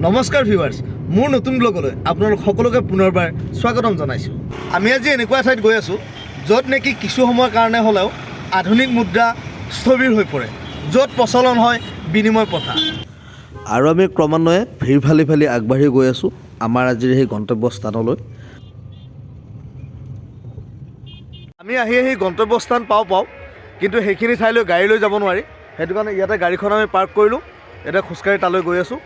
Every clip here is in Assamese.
নমস্কাৰ ভিউৱাৰ্ছ, মোৰ নতুন ব্লগলৈ আপোনালোক সকলোকে পুনৰবাৰ স্বাগতম জনাইছোঁ। আমি আজি এনেকুৱা ঠাইত গৈ আছোঁ য'ত নেকি কিছু সময়ৰ কাৰণে হ'লেও আধুনিক মুদ্ৰা স্থবিৰ হৈ পৰে, য'ত প্ৰচলন হয় বিনিময় প্ৰথা। আৰু আমি ক্ৰমান্বয়ে ভিৰ ফালি ফালি আগবাঢ়ি গৈ আছোঁ আমাৰ আজিৰ সেই গন্তব্যস্থানলৈ। আমি আহি গন্তব্যস্থান পাওঁ, কিন্তু সেইখিনি ঠাইলৈ গাড়ী লৈ যাব নোৱাৰি। সেইটো কাৰণে ইয়াতে গাড়ীখন আমি পাৰ্ক কৰিলোঁ, এতিয়া খোজকাঢ়ি তালৈ গৈ আছোঁ।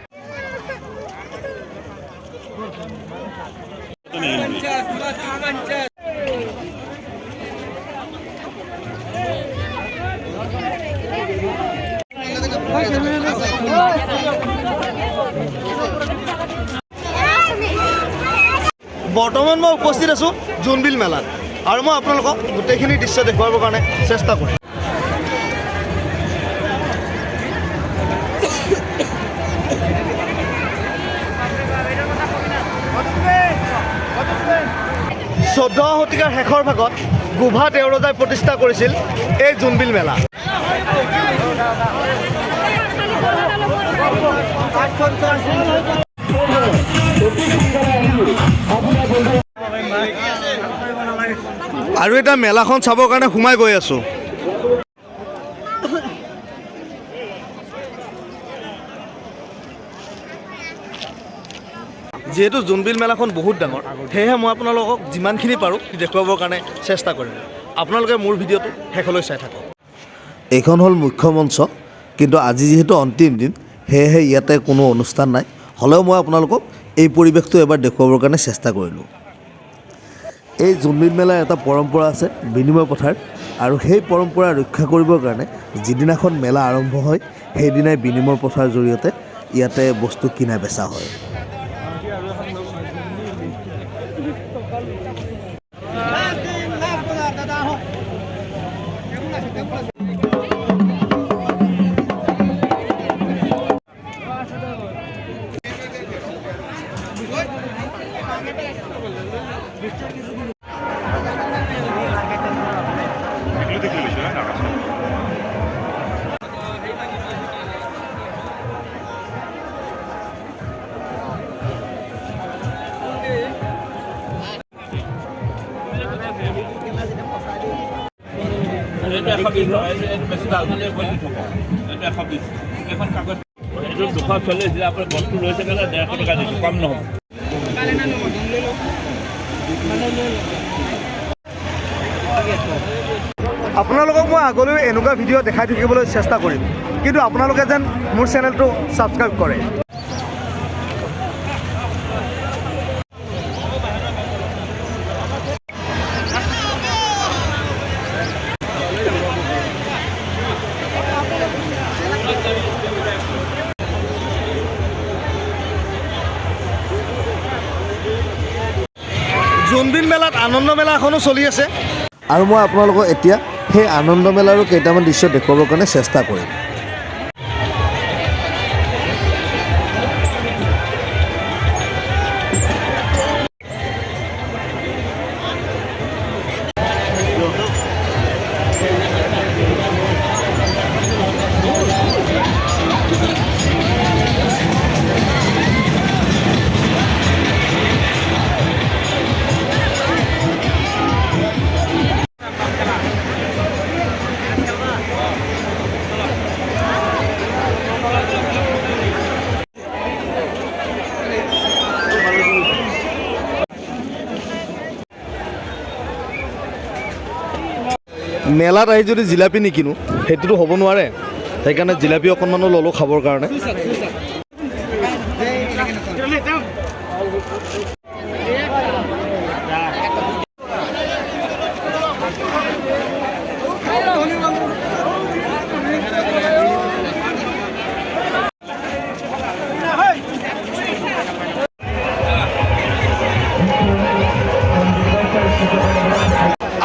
বৰ্তমান মই উপস্থিত আছোঁ জোনবিল মেলাত, আৰু মই আপোনালোকক গোটেইখিনি দৃশ্য দেখুৱাবৰ কাৰণে চেষ্টা কৰিম। চৈধ্য শতিকাৰ শেষৰ ভাগত গোভা দেওৰজাই প্ৰতিষ্ঠা কৰিছিল এই জোনবিল মেলা। আৰু এটা মেলাখন চাবৰ কাৰণে সোমাই গৈ আছোঁ। যিহেতু জোনবিল মেলাখন বহুত ডাঙৰ, সেয়েহে মই আপোনালোকক যিমানখিনি পাৰোঁ দেখুৱাবৰ কাৰণে চেষ্টা কৰিম। আপোনালোকে মোৰ ভিডিঅ'টো শেষলৈ চাই থাকক। এইখন হ'ল মুখ্য মঞ্চ, কিন্তু আজি যিহেতু অন্তিম দিন, সেয়েহে ইয়াতে কোনো অনুষ্ঠান নাই। হ'লেও মই আপোনালোকক এই পৰিৱেশটো এবাৰ দেখুৱাবৰ কাৰণে চেষ্টা কৰিলোঁ। এই জোনবিল মেলাৰ এটা পৰম্পৰা আছে বিনিময় প্ৰথাৰ, আৰু সেই পৰম্পৰা ৰক্ষা কৰিবৰ কাৰণে যিদিনাখন মেলা আৰম্ভ হয় সেইদিনাই বিনিময় প্ৰথাৰ জৰিয়তে ইয়াতে বস্তু কিনা বেচা হয়। আপোনালোকক মই আগলৈ এনেকুৱা ভিডিঅ' দেখাই থাকিবলৈ চেষ্টা কৰিম, কিন্তু আপোনালোকে যেন মোৰ চেনেলটো ছাবস্ক্ৰাইব কৰে। জোনবিল মেলাত আনন্দ মেলা এখনো চলি আছে, আৰু মই আপোনালোকক এতিয়া সেই আনন্দ মেলাৰো কেইটামান দৃশ্য দেখুৱাবৰ কাৰণে চেষ্টা কৰিম। মেলাত আহি যদি জিলাপি নিকিনো সেইটোতো হ'ব নোৱাৰে, সেইকাৰণে জিলাপি অকণমানো ল'লোঁ খাবৰ কাৰণে।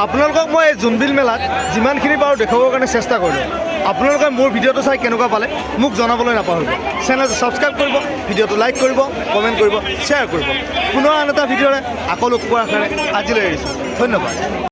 আপোনালোকক মই এই জোনবিল মেলাত যিমানখিনি পাৰোঁ দেখুৱাবৰ কাৰণে চেষ্টা কৰিলোঁ। আপোনালোকে মোৰ ভিডিঅ'টো চাই কেনেকুৱা পালে মোক জনাবলৈ নাপাহৰিব। চেনেলটো ছাবস্ক্ৰাইব কৰিব, ভিডিঅ'টো লাইক কৰিব, কমেণ্ট কৰিব, শ্বেয়াৰ কৰিব। পুনৰ আন এটা ভিডিঅ'ৰে আকৌ লগ পোৱাৰ আশাৰে আজিলৈ এৰিছোঁ। ধন্যবাদ।